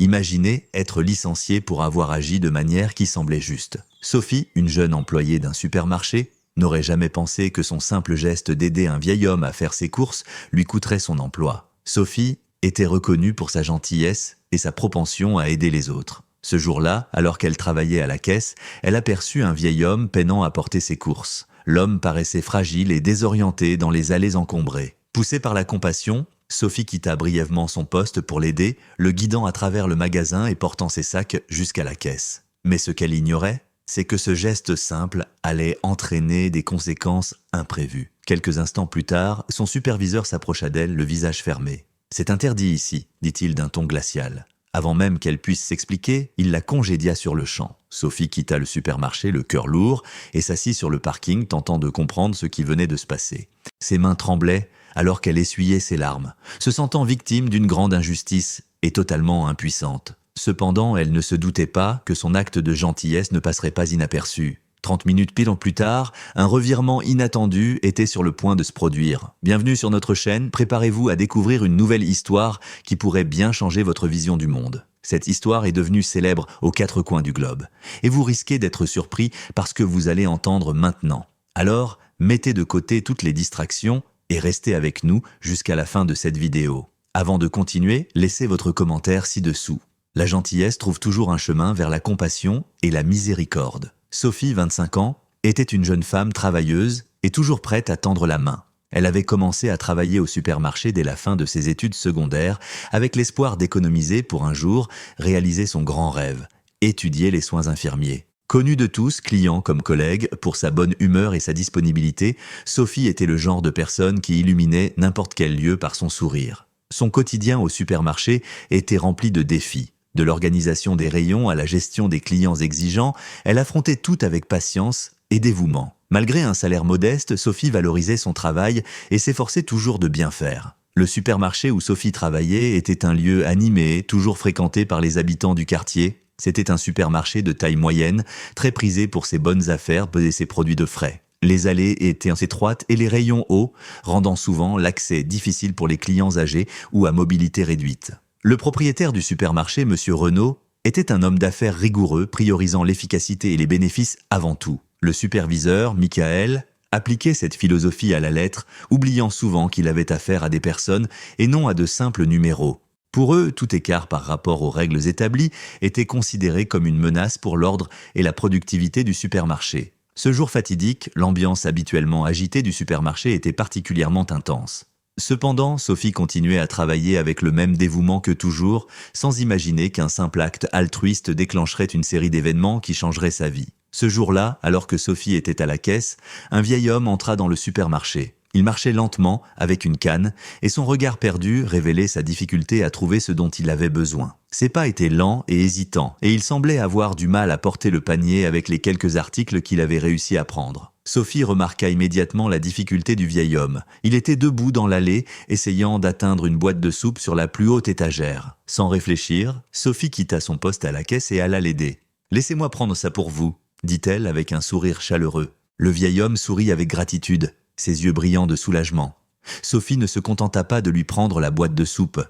Imaginez être licenciée pour avoir agi de manière qui semblait juste. Sophie, une jeune employée d'un supermarché, n'aurait jamais pensé que son simple geste d'aider un vieil homme à faire ses courses lui coûterait son emploi. Sophie était reconnue pour sa gentillesse et sa propension à aider les autres. Ce jour-là, alors qu'elle travaillait à la caisse, elle aperçut un vieil homme peinant à porter ses courses. L'homme paraissait fragile et désorienté dans les allées encombrées. Poussée par la compassion, Sophie quitta brièvement son poste pour l'aider, le guidant à travers le magasin et portant ses sacs jusqu'à la caisse. Mais ce qu'elle ignorait, c'est que ce geste simple allait entraîner des conséquences imprévues. Quelques instants plus tard, son superviseur s'approcha d'elle, le visage fermé. « C'est interdit ici », dit-il d'un ton glacial. Avant même qu'elle puisse s'expliquer, il la congédia sur le champ. Sophie quitta le supermarché, le cœur lourd, et s'assit sur le parking, tentant de comprendre ce qui venait de se passer. Ses mains tremblaient alors qu'elle essuyait ses larmes, se sentant victime d'une grande injustice et totalement impuissante. Cependant, elle ne se doutait pas que son acte de gentillesse ne passerait pas inaperçu. 30 minutes pile plus tard, un revirement inattendu était sur le point de se produire. Bienvenue sur notre chaîne, préparez-vous à découvrir une nouvelle histoire qui pourrait bien changer votre vision du monde. Cette histoire est devenue célèbre aux 4 coins du globe. Et vous risquez d'être surpris par ce que vous allez entendre maintenant. Alors, mettez de côté toutes les distractions et restez avec nous jusqu'à la fin de cette vidéo. Avant de continuer, laissez votre commentaire ci-dessous. La gentillesse trouve toujours un chemin vers la compassion et la miséricorde. Sophie, 25 ans, était une jeune femme travailleuse et toujours prête à tendre la main. Elle avait commencé à travailler au supermarché dès la fin de ses études secondaires avec l'espoir d'économiser pour un jour réaliser son grand rêve, étudier les soins infirmiers. Connue de tous, clients comme collègues, pour sa bonne humeur et sa disponibilité, Sophie était le genre de personne qui illuminait n'importe quel lieu par son sourire. Son quotidien au supermarché était rempli de défis. De l'organisation des rayons à la gestion des clients exigeants, elle affrontait tout avec patience et dévouement. Malgré un salaire modeste, Sophie valorisait son travail et s'efforçait toujours de bien faire. Le supermarché où Sophie travaillait était un lieu animé, toujours fréquenté par les habitants du quartier. C'était un supermarché de taille moyenne, très prisé pour ses bonnes affaires et ses produits de frais. Les allées étaient étroites et les rayons hauts, rendant souvent l'accès difficile pour les clients âgés ou à mobilité réduite. Le propriétaire du supermarché, M. Renaud, était un homme d'affaires rigoureux, priorisant l'efficacité et les bénéfices avant tout. Le superviseur, Michael, appliquait cette philosophie à la lettre, oubliant souvent qu'il avait affaire à des personnes et non à de simples numéros. Pour eux, tout écart par rapport aux règles établies était considéré comme une menace pour l'ordre et la productivité du supermarché. Ce jour fatidique, l'ambiance habituellement agitée du supermarché était particulièrement intense. Cependant, Sophie continuait à travailler avec le même dévouement que toujours, sans imaginer qu'un simple acte altruiste déclencherait une série d'événements qui changeraient sa vie. Ce jour-là, alors que Sophie était à la caisse, un vieil homme entra dans le supermarché. Il marchait lentement, avec une canne, et son regard perdu révélait sa difficulté à trouver ce dont il avait besoin. Ses pas étaient lents et hésitants, et il semblait avoir du mal à porter le panier avec les quelques articles qu'il avait réussi à prendre. Sophie remarqua immédiatement la difficulté du vieil homme. Il était debout dans l'allée, essayant d'atteindre une boîte de soupe sur la plus haute étagère. Sans réfléchir, Sophie quitta son poste à la caisse et alla l'aider. « Laissez-moi prendre ça pour vous », dit-elle avec un sourire chaleureux. Le vieil homme sourit avec gratitude, ses yeux brillants de soulagement. Sophie ne se contenta pas de lui prendre la boîte de soupe.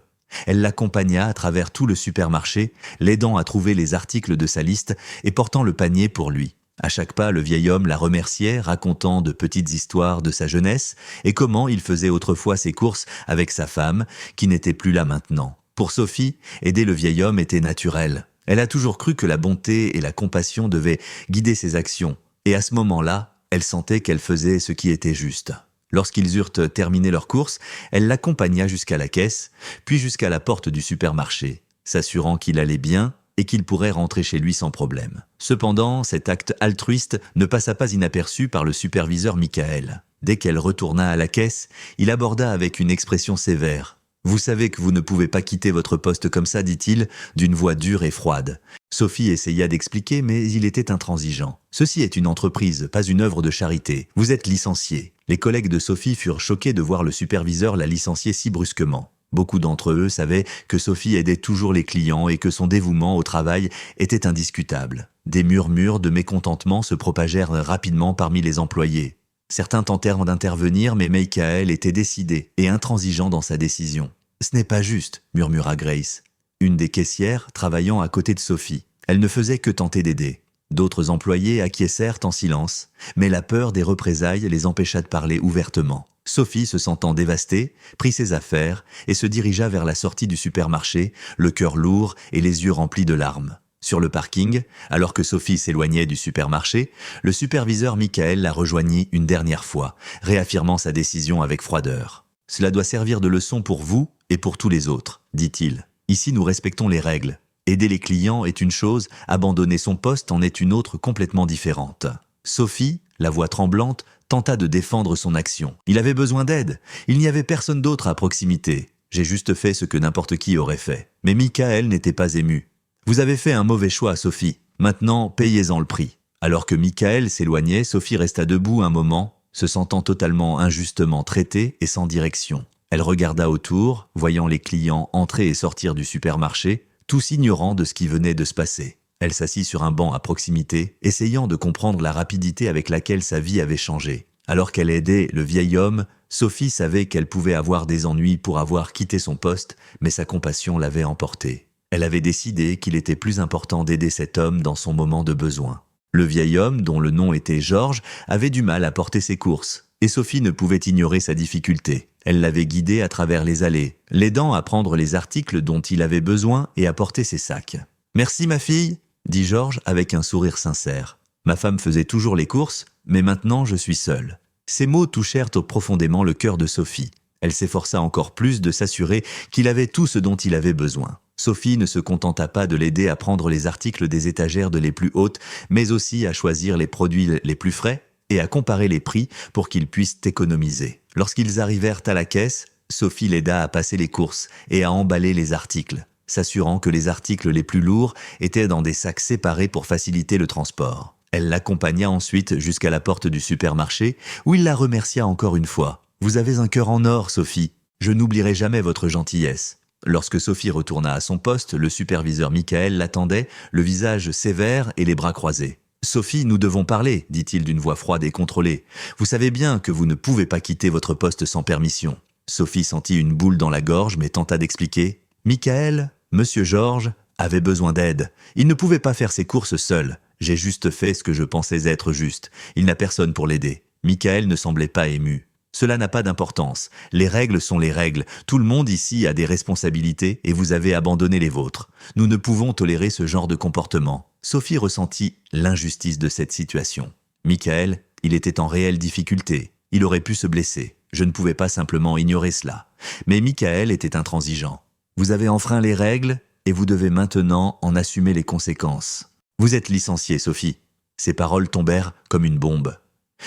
Elle l'accompagna à travers tout le supermarché, l'aidant à trouver les articles de sa liste et portant le panier pour lui. À chaque pas, le vieil homme la remerciait, racontant de petites histoires de sa jeunesse et comment il faisait autrefois ses courses avec sa femme, qui n'était plus là maintenant. Pour Sophie, aider le vieil homme était naturel. Elle a toujours cru que la bonté et la compassion devaient guider ses actions, et à ce moment-là, elle sentait qu'elle faisait ce qui était juste. Lorsqu'ils eurent terminé leurs courses, elle l'accompagna jusqu'à la caisse, puis jusqu'à la porte du supermarché, s'assurant qu'il allait bien et qu'il pourrait rentrer chez lui sans problème. Cependant, cet acte altruiste ne passa pas inaperçu par le superviseur Michael. Dès qu'elle retourna à la caisse, il aborda avec une expression sévère. « Vous savez que vous ne pouvez pas quitter votre poste comme ça, dit-il, d'une voix dure et froide. » Sophie essaya d'expliquer, mais il était intransigeant. « Ceci est une entreprise, pas une œuvre de charité. Vous êtes licencié. » Les collègues de Sophie furent choqués de voir le superviseur la licencier si brusquement. Beaucoup d'entre eux savaient que Sophie aidait toujours les clients et que son dévouement au travail était indiscutable. Des murmures de mécontentement se propagèrent rapidement parmi les employés. Certains tentèrent d'intervenir, mais Michael était décidé et intransigeant dans sa décision. « Ce n'est pas juste », murmura Grace. une des caissières travaillant à côté de Sophie. Elle ne faisait que tenter d'aider. D'autres employés acquiescèrent en silence, mais la peur des représailles les empêcha de parler ouvertement. Sophie, se sentant dévastée, prit ses affaires et se dirigea vers la sortie du supermarché, le cœur lourd et les yeux remplis de larmes. Sur le parking, alors que Sophie s'éloignait du supermarché, le superviseur Michael la rejoignit une dernière fois, réaffirmant sa décision avec froideur. « Cela doit servir de leçon pour vous et pour tous les autres, dit-il. Ici, nous respectons les règles. Aider les clients est une chose, abandonner son poste en est une autre complètement différente. » Sophie, la voix tremblante, tenta de défendre son action. Il avait besoin d'aide. Il n'y avait personne d'autre à proximité. J'ai juste fait ce que n'importe qui aurait fait. Mais Michael n'était pas ému. Vous avez fait un mauvais choix, Sophie. Maintenant, payez-en le prix. Alors que Michael s'éloignait, Sophie resta debout un moment, se sentant totalement injustement traitée et sans direction. Elle regarda autour, voyant les clients entrer et sortir du supermarché, tous ignorants de ce qui venait de se passer. Elle s'assit sur un banc à proximité, essayant de comprendre la rapidité avec laquelle sa vie avait changé. Alors qu'elle aidait le vieil homme, Sophie savait qu'elle pouvait avoir des ennuis pour avoir quitté son poste, mais sa compassion l'avait emportée. Elle avait décidé qu'il était plus important d'aider cet homme dans son moment de besoin. Le vieil homme, dont le nom était Georges, avait du mal à porter ses courses, et Sophie ne pouvait ignorer sa difficulté. Elle l'avait guidé à travers les allées, l'aidant à prendre les articles dont il avait besoin et à porter ses sacs. « Merci ma fille !» dit Georges avec un sourire sincère. « Ma femme faisait toujours les courses, mais maintenant je suis seule. » Ces mots touchèrent profondément le cœur de Sophie. Elle s'efforça encore plus de s'assurer qu'il avait tout ce dont il avait besoin. Sophie ne se contenta pas de l'aider à prendre les articles des étagères de les plus hautes, mais aussi à choisir les produits les plus frais et à comparer les prix pour qu'ils puissent économiser. Lorsqu'ils arrivèrent à la caisse, Sophie l'aida à passer les courses et à emballer les articles, s'assurant que les articles les plus lourds étaient dans des sacs séparés pour faciliter le transport. Elle l'accompagna ensuite jusqu'à la porte du supermarché, où il la remercia encore une fois. « Vous avez un cœur en or, Sophie. Je n'oublierai jamais votre gentillesse. » Lorsque Sophie retourna à son poste, le superviseur Michael l'attendait, le visage sévère et les bras croisés. « Sophie, nous devons parler, dit-il d'une voix froide et contrôlée. Vous savez bien que vous ne pouvez pas quitter votre poste sans permission. » Sophie sentit une boule dans la gorge mais tenta d'expliquer. « Michael, Monsieur Georges, avait besoin d'aide. Il ne pouvait pas faire ses courses seul. J'ai juste fait ce que je pensais être juste. Il n'a personne pour l'aider. » Michael ne semblait pas ému. « Cela n'a pas d'importance. Les règles sont les règles. Tout le monde ici a des responsabilités et vous avez abandonné les vôtres. Nous ne pouvons tolérer ce genre de comportement. » Sophie ressentit l'injustice de cette situation. Michael, il était en réelle difficulté. Il aurait pu se blesser. Je ne pouvais pas simplement ignorer cela. Mais Michael était intransigeant. « Vous avez enfreint les règles et vous devez maintenant en assumer les conséquences. Vous êtes licenciée, Sophie. » Ces paroles tombèrent comme une bombe.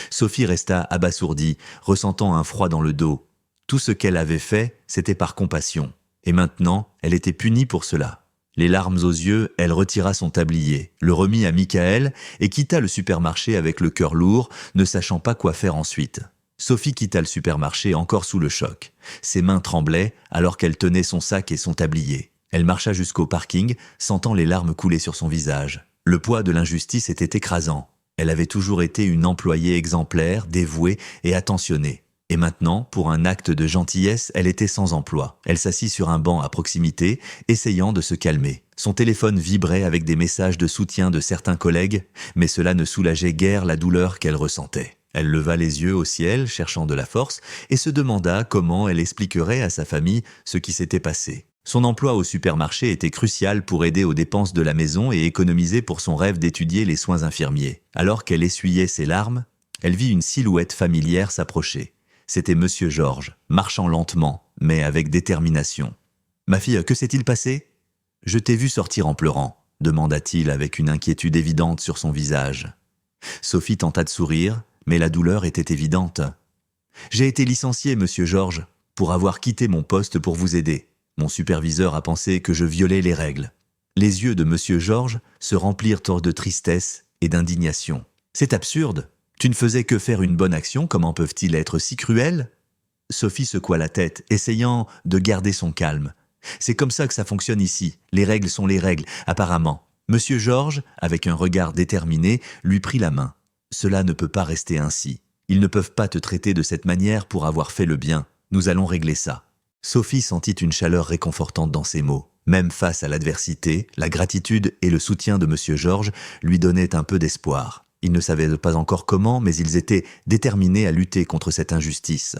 Sophie resta abasourdie, ressentant un froid dans le dos. Tout ce qu'elle avait fait, c'était par compassion. Et maintenant, elle était punie pour cela. Les larmes aux yeux, elle retira son tablier, le remit à Michael et quitta le supermarché avec le cœur lourd, ne sachant pas quoi faire ensuite. Sophie quitta le supermarché encore sous le choc. Ses mains tremblaient alors qu'elle tenait son sac et son tablier. Elle marcha jusqu'au parking, sentant les larmes couler sur son visage. Le poids de l'injustice était écrasant. Elle avait toujours été une employée exemplaire, dévouée et attentionnée. Et maintenant, pour un acte de gentillesse, elle était sans emploi. Elle s'assit sur un banc à proximité, essayant de se calmer. Son téléphone vibrait avec des messages de soutien de certains collègues, mais cela ne soulageait guère la douleur qu'elle ressentait. Elle leva les yeux au ciel, cherchant de la force, et se demanda comment elle expliquerait à sa famille ce qui s'était passé. Son emploi au supermarché était crucial pour aider aux dépenses de la maison et économiser pour son rêve d'étudier les soins infirmiers. Alors qu'elle essuyait ses larmes, elle vit une silhouette familière s'approcher. C'était Monsieur Georges, marchant lentement, mais avec détermination. « Ma fille, que s'est-il passé ? » « Je t'ai vu sortir en pleurant, » demanda-t-il avec une inquiétude évidente sur son visage. Sophie tenta de sourire, mais la douleur était évidente. « J'ai été licenciée, Monsieur Georges, pour avoir quitté mon poste pour vous aider. Mon superviseur a pensé que je violais les règles. » Les yeux de Monsieur Georges se remplirent de tristesse et d'indignation. « C'est absurde. Tu ne faisais que faire une bonne action, comment peuvent-ils être si cruels ?» Sophie secoua la tête, essayant de garder son calme. « C'est comme ça que ça fonctionne ici. Les règles sont les règles, apparemment. » Monsieur Georges, avec un regard déterminé, lui prit la main. « Cela ne peut pas rester ainsi. Ils ne peuvent pas te traiter de cette manière pour avoir fait le bien. Nous allons régler ça. » Sophie sentit une chaleur réconfortante dans ces mots. Même face à l'adversité, la gratitude et le soutien de M. Georges lui donnaient un peu d'espoir. Ils ne savaient pas encore comment, mais ils étaient déterminés à lutter contre cette injustice.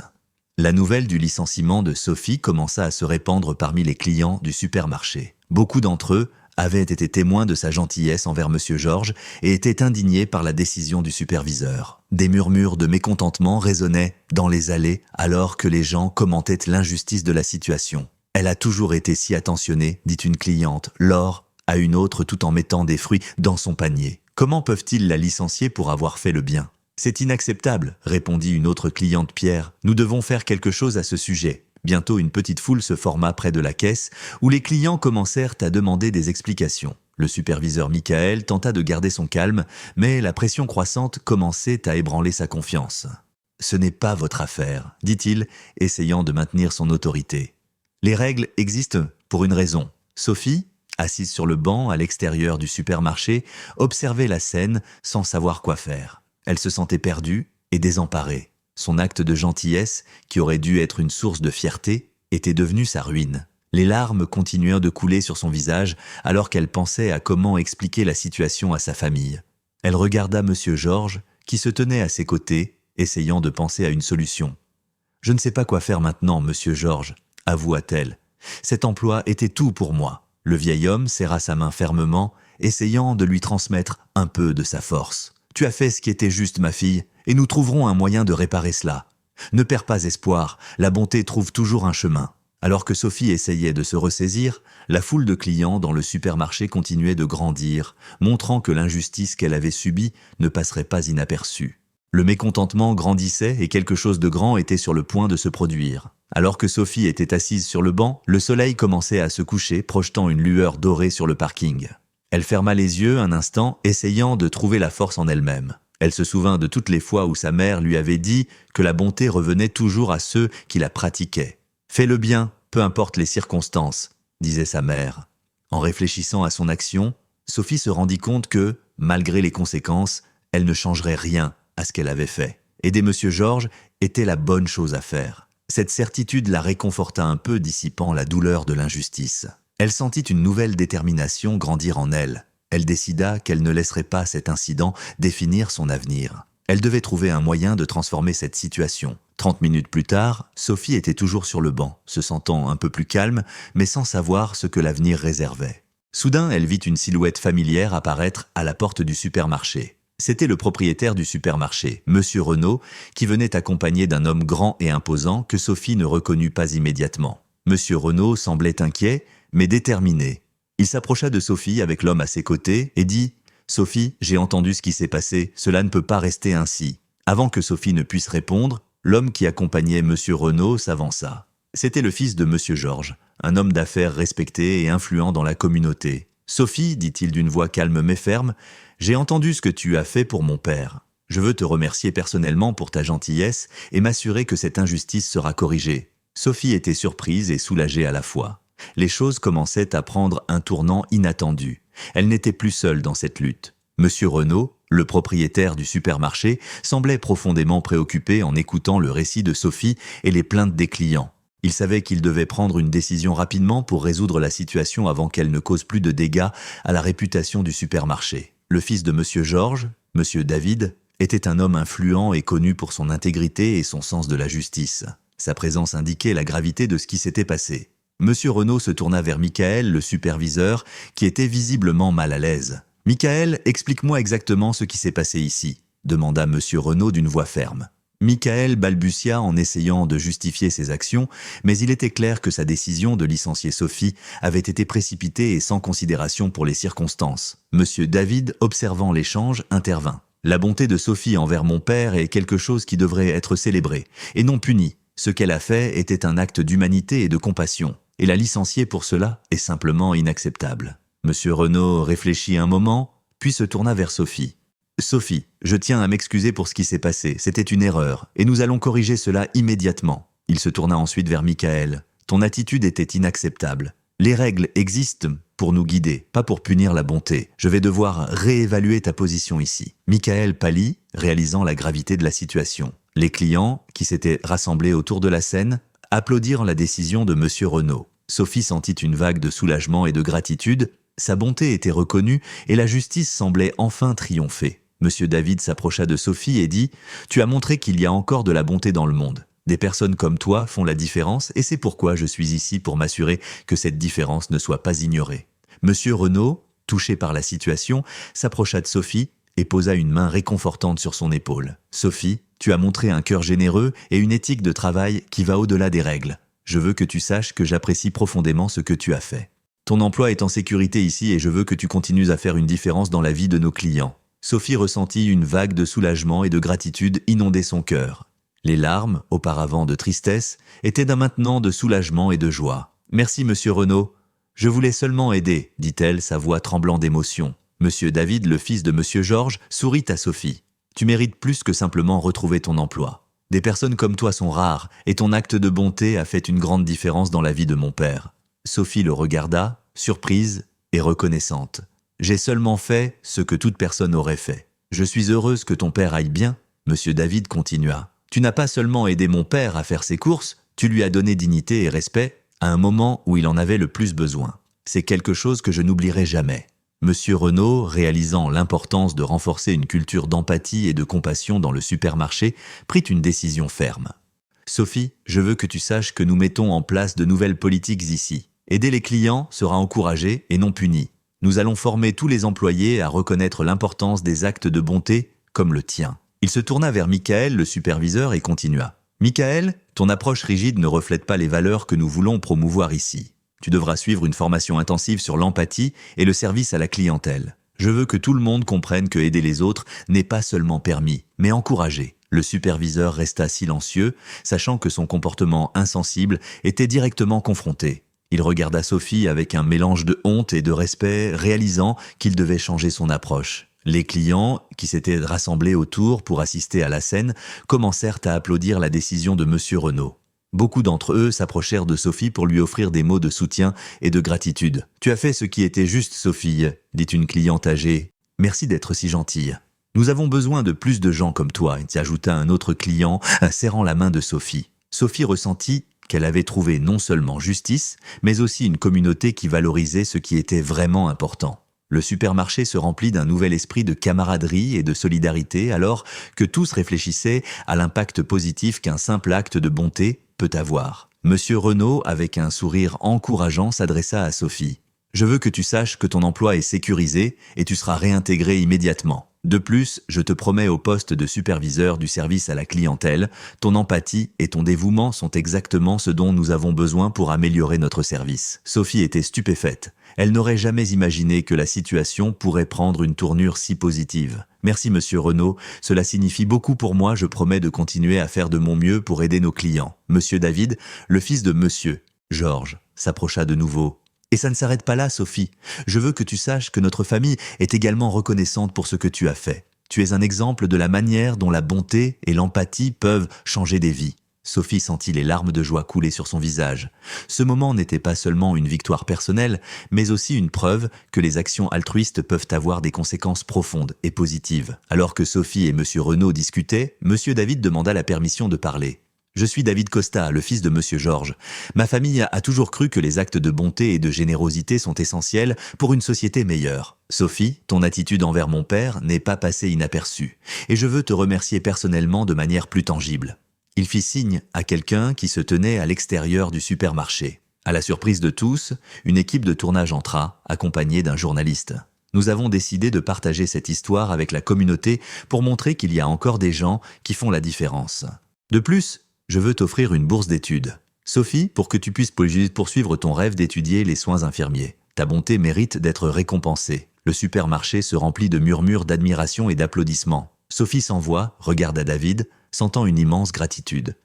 La nouvelle du licenciement de Sophie commença à se répandre parmi les clients du supermarché. Beaucoup d'entre eux avaient été témoins de sa gentillesse envers M. Georges et étaient indignés par la décision du superviseur. Des murmures de mécontentement résonnaient dans les allées alors que les gens commentaient l'injustice de la situation. « Elle a toujours été si attentionnée », dit une cliente, Laure, à une autre tout en mettant des fruits dans son panier. « Comment peuvent-ils la licencier pour avoir fait le bien ?»« C'est inacceptable », répondit une autre cliente Pierre. « Nous devons faire quelque chose à ce sujet. » Bientôt, une petite foule se forma près de la caisse où les clients commencèrent à demander des explications. Le superviseur Michael tenta de garder son calme, mais la pression croissante commençait à ébranler sa confiance. « Ce n'est pas votre affaire », dit-il, essayant de maintenir son autorité. « Les règles existent pour une raison. » Sophie, assise sur le banc à l'extérieur du supermarché, observait la scène sans savoir quoi faire. Elle se sentait perdue et désemparée. Son acte de gentillesse, qui aurait dû être une source de fierté, était devenu sa ruine. Les larmes continuèrent de couler sur son visage alors qu'elle pensait à comment expliquer la situation à sa famille. Elle regarda M. Georges, qui se tenait à ses côtés, essayant de penser à une solution. « Je ne sais pas quoi faire maintenant, Monsieur Georges, » avoua-t-elle. « Cet emploi était tout pour moi. » Le vieil homme serra sa main fermement, essayant de lui transmettre un peu de sa force. « Tu as fait ce qui était juste, ma fille, et nous trouverons un moyen de réparer cela. Ne perds pas espoir, la bonté trouve toujours un chemin. » Alors que Sophie essayait de se ressaisir, la foule de clients dans le supermarché continuait de grandir, montrant que l'injustice qu'elle avait subie ne passerait pas inaperçue. Le mécontentement grandissait et quelque chose de grand était sur le point de se produire. Alors que Sophie était assise sur le banc, le soleil commençait à se coucher, projetant une lueur dorée sur le parking. Elle ferma les yeux un instant, essayant de trouver la force en elle-même. Elle se souvint de toutes les fois où sa mère lui avait dit que la bonté revenait toujours à ceux qui la pratiquaient. « Fais le bien, peu importe les circonstances », disait sa mère. En réfléchissant à son action, Sophie se rendit compte que, malgré les conséquences, elle ne changerait rien à ce qu'elle avait fait. Aider M. Georges était la bonne chose à faire. Cette certitude la réconforta un peu, dissipant la douleur de l'injustice. Elle sentit une nouvelle détermination grandir en elle. Elle décida qu'elle ne laisserait pas cet incident définir son avenir. Elle devait trouver un moyen de transformer cette situation. 30 minutes plus tard, Sophie était toujours sur le banc, se sentant un peu plus calme, mais sans savoir ce que l'avenir réservait. Soudain, elle vit une silhouette familière apparaître à la porte du supermarché. C'était le propriétaire du supermarché, M. Renaud, qui venait accompagné d'un homme grand et imposant que Sophie ne reconnut pas immédiatement. M. Renaud semblait inquiet, mais déterminé. Il s'approcha de Sophie avec l'homme à ses côtés et dit « Sophie, j'ai entendu ce qui s'est passé, cela ne peut pas rester ainsi. » Avant que Sophie ne puisse répondre, l'homme qui accompagnait M. Renaud s'avança. C'était le fils de M. Georges, un homme d'affaires respecté et influent dans la communauté. « Sophie, dit-il d'une voix calme mais ferme, j'ai entendu ce que tu as fait pour mon père. Je veux te remercier personnellement pour ta gentillesse et m'assurer que cette injustice sera corrigée. » Sophie était surprise et soulagée à la fois. Les choses commençaient à prendre un tournant inattendu. Elle n'était plus seule dans cette lutte. M. Renaud, le propriétaire du supermarché, semblait profondément préoccupé en écoutant le récit de Sophie et les plaintes des clients. Il savait qu'il devait prendre une décision rapidement pour résoudre la situation avant qu'elle ne cause plus de dégâts à la réputation du supermarché. Le fils de M. Georges, M. David, était un homme influent et connu pour son intégrité et son sens de la justice. Sa présence indiquait la gravité de ce qui s'était passé. M. Renaud se tourna vers Michael, le superviseur, qui était visiblement mal à l'aise. « Michael, explique-moi exactement ce qui s'est passé ici », demanda M. Renaud d'une voix ferme. Michael balbutia en essayant de justifier ses actions, mais il était clair que sa décision de licencier Sophie avait été précipitée et sans considération pour les circonstances. M. David, observant l'échange, intervint. « La bonté de Sophie envers mon père est quelque chose qui devrait être célébré, et non puni. Ce qu'elle a fait était un acte d'humanité et de compassion, et la licencier pour cela est simplement inacceptable. » M. Renaud réfléchit un moment, puis se tourna vers Sophie. « Sophie, je tiens à m'excuser pour ce qui s'est passé, c'était une erreur, et nous allons corriger cela immédiatement. » Il se tourna ensuite vers Michael. « Ton attitude était inacceptable. Les règles existent pour nous guider, pas pour punir la bonté. Je vais devoir réévaluer ta position ici. » Michael pâlit, réalisant la gravité de la situation. Les clients, qui s'étaient rassemblés autour de la scène, applaudirent la décision de M. Renaud. Sophie sentit une vague de soulagement et de gratitude. Sa bonté était reconnue et la justice semblait enfin triompher. Monsieur David s'approcha de Sophie et dit « Tu as montré qu'il y a encore de la bonté dans le monde. Des personnes comme toi font la différence et c'est pourquoi je suis ici pour m'assurer que cette différence ne soit pas ignorée. » Monsieur Renaud, touché par la situation, s'approcha de Sophie et posa une main réconfortante sur son épaule. « Sophie, tu as montré un cœur généreux et une éthique de travail qui va au-delà des règles. Je veux que tu saches que j'apprécie profondément ce que tu as fait. Ton emploi est en sécurité ici et je veux que tu continues à faire une différence dans la vie de nos clients. » Sophie ressentit une vague de soulagement et de gratitude inonder son cœur. Les larmes, auparavant de tristesse, étaient d'un maintenant de soulagement et de joie. « Merci, monsieur Renaud. Je voulais seulement aider, dit-elle, sa voix tremblant d'émotion. Monsieur David, le fils de monsieur Georges, sourit à Sophie. Tu mérites plus que simplement retrouver ton emploi. Des personnes comme toi sont rares, et ton acte de bonté a fait une grande différence dans la vie de mon père. » Sophie le regarda, surprise et reconnaissante. « J'ai seulement fait ce que toute personne aurait fait. Je suis heureuse que ton père aille bien. » Monsieur David continua. « Tu n'as pas seulement aidé mon père à faire ses courses, tu lui as donné dignité et respect à un moment où il en avait le plus besoin. C'est quelque chose que je n'oublierai jamais. » Monsieur Renaud, réalisant l'importance de renforcer une culture d'empathie et de compassion dans le supermarché, prit une décision ferme. « Sophie, je veux que tu saches que nous mettons en place de nouvelles politiques ici. Aider les clients sera encouragé et non puni. Nous allons former tous les employés à reconnaître l'importance des actes de bonté comme le tien. » Il se tourna vers Michael, le superviseur, et continua. « Michael, ton approche rigide ne reflète pas les valeurs que nous voulons promouvoir ici. Tu devras suivre une formation intensive sur l'empathie et le service à la clientèle. Je veux que tout le monde comprenne que aider les autres n'est pas seulement permis, mais encouragé. » Le superviseur resta silencieux, sachant que son comportement insensible était directement confronté. Il regarda Sophie avec un mélange de honte et de respect, réalisant qu'il devait changer son approche. Les clients, qui s'étaient rassemblés autour pour assister à la scène, commencèrent à applaudir la décision de monsieur Renaud. Beaucoup d'entre eux s'approchèrent de Sophie pour lui offrir des mots de soutien et de gratitude. « Tu as fait ce qui était juste, Sophie, » dit une cliente âgée. « Merci d'être si gentille. Nous avons besoin de plus de gens comme toi, » ajouta un autre client, serrant la main de Sophie. Sophie ressentit qu'elle avait trouvé non seulement justice, mais aussi une communauté qui valorisait ce qui était vraiment important. Le supermarché se remplit d'un nouvel esprit de camaraderie et de solidarité alors que tous réfléchissaient à l'impact positif qu'un simple acte de bonté peut avoir. Monsieur Renaud, avec un sourire encourageant, s'adressa à Sophie. « Je veux que tu saches que ton emploi est sécurisé et tu seras réintégré immédiatement. De plus, je te promets au poste de superviseur du service à la clientèle, ton empathie et ton dévouement sont exactement ce dont nous avons besoin pour améliorer notre service. » Sophie était stupéfaite. Elle n'aurait jamais imaginé que la situation pourrait prendre une tournure si positive. « Merci monsieur Renaud, cela signifie beaucoup pour moi, je promets de continuer à faire de mon mieux pour aider nos clients. » Monsieur David, le fils de monsieur Georges, s'approcha de nouveau. « Et ça ne s'arrête pas là, Sophie. Je veux que tu saches que notre famille est également reconnaissante pour ce que tu as fait. Tu es un exemple de la manière dont la bonté et l'empathie peuvent changer des vies. » Sophie sentit les larmes de joie couler sur son visage. Ce moment n'était pas seulement une victoire personnelle, mais aussi une preuve que les actions altruistes peuvent avoir des conséquences profondes et positives. Alors que Sophie et monsieur Renaud discutaient, monsieur David demanda la permission de parler. « Je suis David Costa, le fils de monsieur Georges. Ma famille a toujours cru que les actes de bonté et de générosité sont essentiels pour une société meilleure. Sophie, ton attitude envers mon père n'est pas passée inaperçue, et je veux te remercier personnellement de manière plus tangible. » Il fit signe à quelqu'un qui se tenait à l'extérieur du supermarché. À la surprise de tous, une équipe de tournage entra, accompagnée d'un journaliste. Nous avons décidé de partager cette histoire avec la communauté pour montrer qu'il y a encore des gens qui font la différence. De plus, je veux t'offrir une bourse d'études. Sophie, pour que tu puisses poursuivre ton rêve d'étudier les soins infirmiers. Ta bonté mérite d'être récompensée. Le supermarché se remplit de murmures d'admiration et d'applaudissements. Sophie sans voix regarda David, sentant une immense gratitude.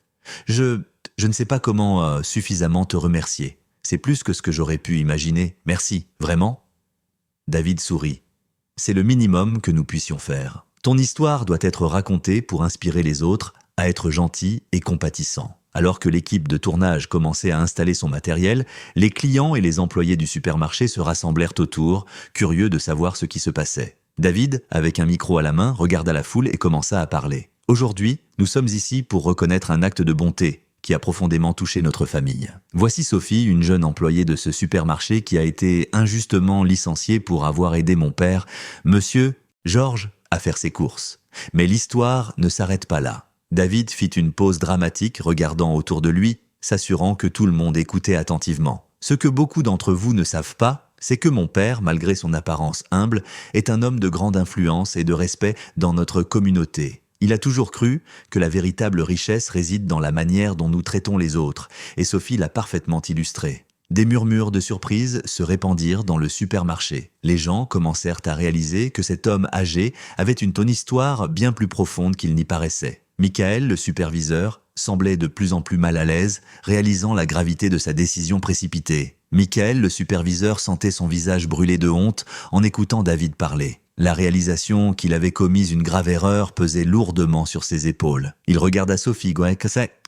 Je ne sais pas comment suffisamment te remercier. C'est plus que ce que j'aurais pu imaginer. Merci, vraiment ?» David sourit. « C'est le minimum que nous puissions faire. Ton histoire doit être racontée pour inspirer les autres à être gentils et compatissants. » Alors que l'équipe de tournage commençait à installer son matériel, les clients et les employés du supermarché se rassemblèrent autour, curieux de savoir ce qui se passait. David, avec un micro à la main, regarda la foule et commença à parler. « Aujourd'hui, nous sommes ici pour reconnaître un acte de bonté, qui a profondément touché notre famille. Voici Sophie, une jeune employée de ce supermarché qui a été injustement licenciée pour avoir aidé mon père, Monsieur Georges, à faire ses courses. Mais l'histoire ne s'arrête pas là. David fit une pause dramatique, regardant autour de lui, s'assurant que tout le monde écoutait attentivement. Ce que beaucoup d'entre vous ne savent pas, c'est que mon père, malgré son apparence humble, est un homme de grande influence et de respect dans notre communauté. Il a toujours cru que la véritable richesse réside dans la manière dont nous traitons les autres, et Sophie l'a parfaitement illustré. Des murmures de surprise se répandirent dans le supermarché. Les gens commencèrent à réaliser que cet homme âgé avait une histoire bien plus profonde qu'il n'y paraissait. Michael, le superviseur, semblait de plus en plus mal à l'aise, réalisant la gravité de sa décision précipitée. Michael, le superviseur, sentait son visage brûler de honte en écoutant David parler. La réalisation qu'il avait commis une grave erreur pesait lourdement sur ses épaules. Il regarda Sophie,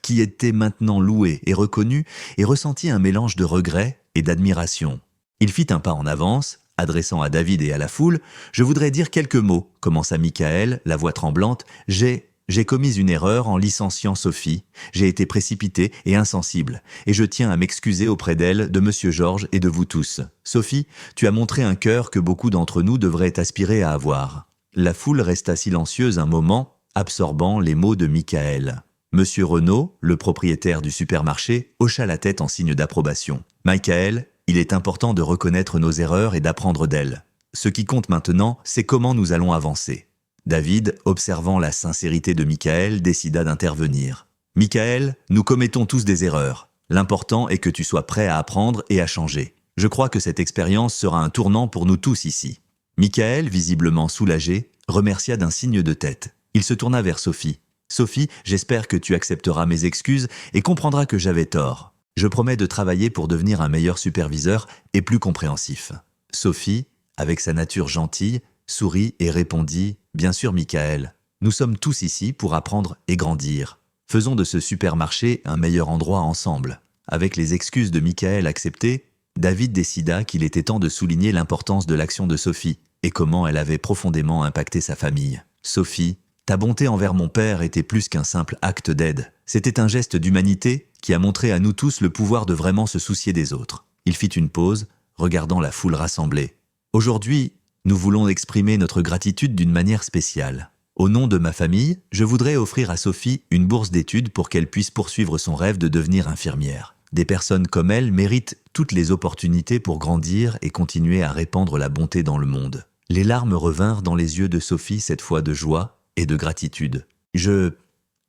qui était maintenant louée et reconnue, et ressentit un mélange de regret et d'admiration. Il fit un pas en avance, adressant à David et à la foule. « Je voudrais dire quelques mots », commença Michael, la voix tremblante. « J'ai commis une erreur en licenciant Sophie. J'ai été précipité et insensible, et je tiens à m'excuser auprès d'elle, de Monsieur Georges et de vous tous. Sophie, tu as montré un cœur que beaucoup d'entre nous devraient aspirer à avoir. » La foule resta silencieuse un moment, absorbant les mots de Michael. Monsieur Renaud, le propriétaire du supermarché, hocha la tête en signe d'approbation. « Michael, il est important de reconnaître nos erreurs et d'apprendre d'elles. Ce qui compte maintenant, c'est comment nous allons avancer. » David, observant la sincérité de Michael, décida d'intervenir. « Michael, nous commettons tous des erreurs. L'important est que tu sois prêt à apprendre et à changer. Je crois que cette expérience sera un tournant pour nous tous ici. » Michael, visiblement soulagé, remercia d'un signe de tête. Il se tourna vers Sophie. « Sophie, j'espère que tu accepteras mes excuses et comprendras que j'avais tort. Je promets de travailler pour devenir un meilleur superviseur et plus compréhensif. » Sophie, avec sa nature gentille, sourit et répondit « Bien sûr, Michael, nous sommes tous ici pour apprendre et grandir. Faisons de ce supermarché un meilleur endroit ensemble. » Avec les excuses de Michael acceptées, David décida qu'il était temps de souligner l'importance de l'action de Sophie et comment elle avait profondément impacté sa famille. « Sophie, ta bonté envers mon père était plus qu'un simple acte d'aide. C'était un geste d'humanité qui a montré à nous tous le pouvoir de vraiment se soucier des autres. » Il fit une pause, regardant la foule rassemblée. « Aujourd'hui, nous voulons exprimer notre gratitude d'une manière spéciale. Au nom de ma famille, je voudrais offrir à Sophie une bourse d'études pour qu'elle puisse poursuivre son rêve de devenir infirmière. Des personnes comme elle méritent toutes les opportunités pour grandir et continuer à répandre la bonté dans le monde. » Les larmes revinrent dans les yeux de Sophie, cette fois de joie et de gratitude. Je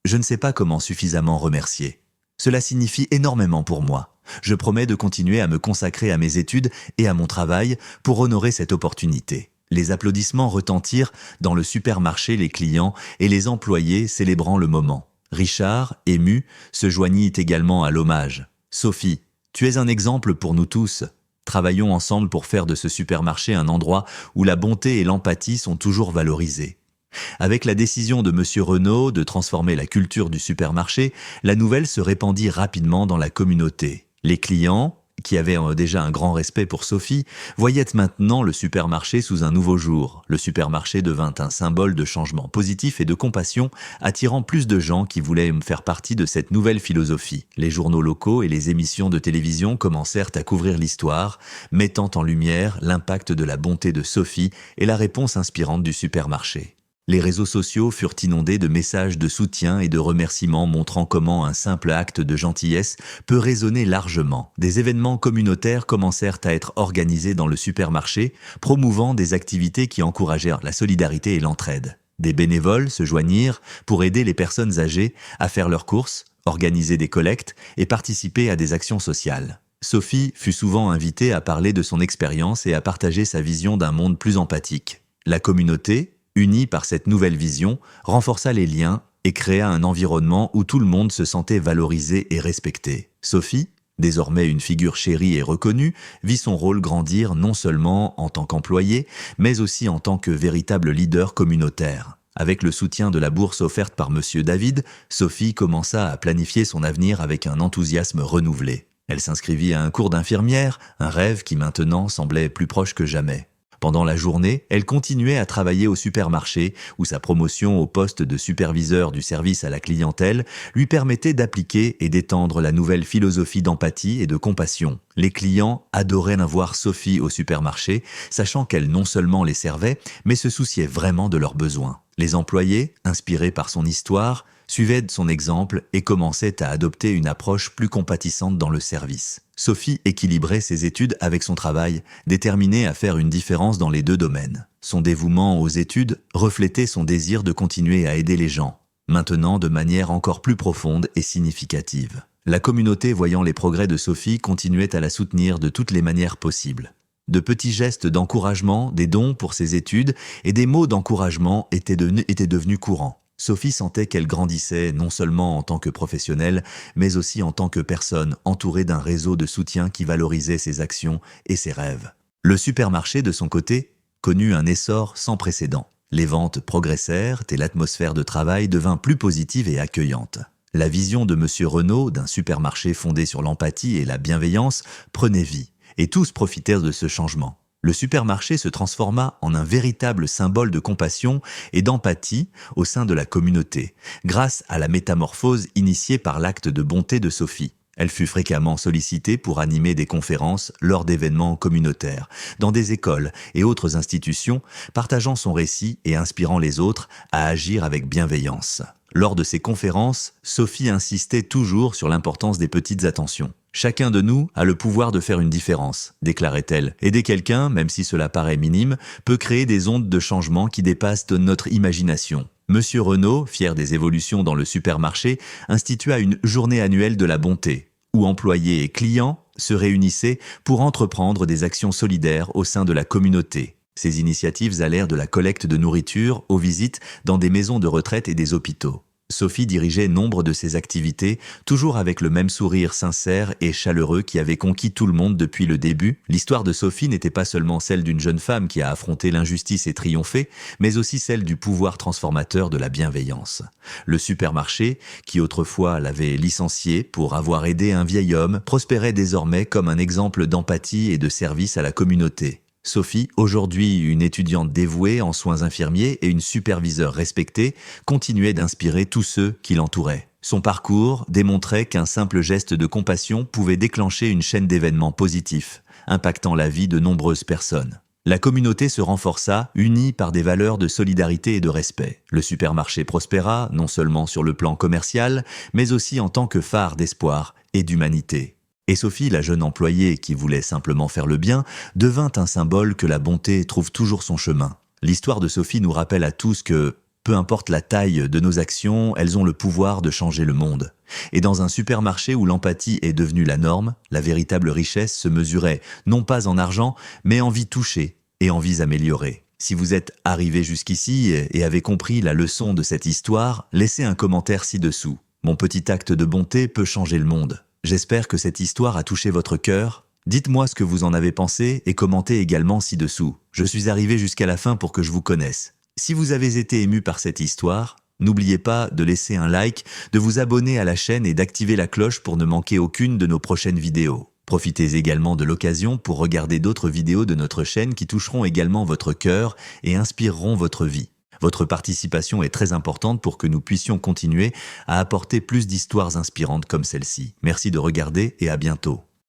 ne sais pas comment suffisamment remercier. Cela signifie énormément pour moi. Je promets de continuer à me consacrer à mes études et à mon travail pour honorer cette opportunité. Les applaudissements retentirent dans le supermarché, les clients et les employés célébrant le moment. Richard, ému, se joignit également à l'hommage. « Sophie, tu es un exemple pour nous tous. Travaillons ensemble pour faire de ce supermarché un endroit où la bonté et l'empathie sont toujours valorisées. » Avec la décision de Monsieur Renaud de transformer la culture du supermarché, la nouvelle se répandit rapidement dans la communauté. Les clients, qui avaient déjà un grand respect pour Sophie, voyaient maintenant le supermarché sous un nouveau jour. Le supermarché devint un symbole de changement positif et de compassion, attirant plus de gens qui voulaient faire partie de cette nouvelle philosophie. Les journaux locaux et les émissions de télévision commencèrent à couvrir l'histoire, mettant en lumière l'impact de la bonté de Sophie et la réponse inspirante du supermarché. Les réseaux sociaux furent inondés de messages de soutien et de remerciements montrant comment un simple acte de gentillesse peut résonner largement. Des événements communautaires commencèrent à être organisés dans le supermarché, promouvant des activités qui encouragèrent la solidarité et l'entraide. Des bénévoles se joignirent pour aider les personnes âgées à faire leurs courses, organiser des collectes et participer à des actions sociales. Sophie fut souvent invitée à parler de son expérience et à partager sa vision d'un monde plus empathique. La communauté, unie par cette nouvelle vision, renforça les liens et créa un environnement où tout le monde se sentait valorisé et respecté. Sophie, désormais une figure chérie et reconnue, vit son rôle grandir non seulement en tant qu'employée, mais aussi en tant que véritable leader communautaire. Avec le soutien de la bourse offerte par Monsieur David, Sophie commença à planifier son avenir avec un enthousiasme renouvelé. Elle s'inscrivit à un cours d'infirmière, un rêve qui maintenant semblait plus proche que jamais. Pendant la journée, elle continuait à travailler au supermarché, où sa promotion au poste de superviseur du service à la clientèle lui permettait d'appliquer et d'étendre la nouvelle philosophie d'empathie et de compassion. Les clients adoraient voir Sophie au supermarché, sachant qu'elle non seulement les servait, mais se souciait vraiment de leurs besoins. Les employés, inspirés par son histoire, suivaient de son exemple et commençaient à adopter une approche plus compatissante dans le service. Sophie équilibrait ses études avec son travail, déterminée à faire une différence dans les deux domaines. Son dévouement aux études reflétait son désir de continuer à aider les gens, maintenant de manière encore plus profonde et significative. La communauté, voyant les progrès de Sophie, continuait à la soutenir de toutes les manières possibles. De petits gestes d'encouragement, des dons pour ses études et des mots d'encouragement étaient devenus courants. Sophie sentait qu'elle grandissait non seulement en tant que professionnelle, mais aussi en tant que personne entourée d'un réseau de soutien qui valorisait ses actions et ses rêves. Le supermarché, de son côté, connut un essor sans précédent. Les ventes progressèrent et l'atmosphère de travail devint plus positive et accueillante. La vision de M. Renaud d'un supermarché fondé sur l'empathie et la bienveillance prenait vie, et tous profitèrent de ce changement. Le supermarché se transforma en un véritable symbole de compassion et d'empathie au sein de la communauté, grâce à la métamorphose initiée par l'acte de bonté de Sophie. Elle fut fréquemment sollicitée pour animer des conférences lors d'événements communautaires, dans des écoles et autres institutions, partageant son récit et inspirant les autres à agir avec bienveillance. Lors de ces conférences, Sophie insistait toujours sur l'importance des petites attentions. « Chacun de nous a le pouvoir de faire une différence », déclarait-elle. « Aider quelqu'un, même si cela paraît minime, peut créer des ondes de changement qui dépassent notre imagination. » Monsieur Renaud, fier des évolutions dans le supermarché, institua une journée annuelle de la bonté, où employés et clients se réunissaient pour entreprendre des actions solidaires au sein de la communauté. Ces initiatives allèrent de la collecte de nourriture aux visites dans des maisons de retraite et des hôpitaux. Sophie dirigeait nombre de ces activités, toujours avec le même sourire sincère et chaleureux qui avait conquis tout le monde depuis le début. L'histoire de Sophie n'était pas seulement celle d'une jeune femme qui a affronté l'injustice et triomphé, mais aussi celle du pouvoir transformateur de la bienveillance. Le supermarché, qui autrefois l'avait licenciée pour avoir aidé un vieil homme, prospérait désormais comme un exemple d'empathie et de service à la communauté. Sophie, aujourd'hui une étudiante dévouée en soins infirmiers et une superviseure respectée, continuait d'inspirer tous ceux qui l'entouraient. Son parcours démontrait qu'un simple geste de compassion pouvait déclencher une chaîne d'événements positifs, impactant la vie de nombreuses personnes. La communauté se renforça, unie par des valeurs de solidarité et de respect. Le supermarché prospéra, non seulement sur le plan commercial, mais aussi en tant que phare d'espoir et d'humanité. Et Sophie, la jeune employée qui voulait simplement faire le bien, devint un symbole que la bonté trouve toujours son chemin. L'histoire de Sophie nous rappelle à tous que, peu importe la taille de nos actions, elles ont le pouvoir de changer le monde. Et dans un supermarché où l'empathie est devenue la norme, la véritable richesse se mesurait non pas en argent, mais en vies touchées et en vies améliorées. Si vous êtes arrivé jusqu'ici et avez compris la leçon de cette histoire, laissez un commentaire ci-dessous. Mon petit acte de bonté peut changer le monde. J'espère que cette histoire a touché votre cœur. Dites-moi ce que vous en avez pensé et commentez également ci-dessous. Je suis arrivé jusqu'à la fin pour que je vous connaisse. Si vous avez été ému par cette histoire, n'oubliez pas de laisser un like, de vous abonner à la chaîne et d'activer la cloche pour ne manquer aucune de nos prochaines vidéos. Profitez également de l'occasion pour regarder d'autres vidéos de notre chaîne qui toucheront également votre cœur et inspireront votre vie. Votre participation est très importante pour que nous puissions continuer à apporter plus d'histoires inspirantes comme celle-ci. Merci de regarder et à bientôt.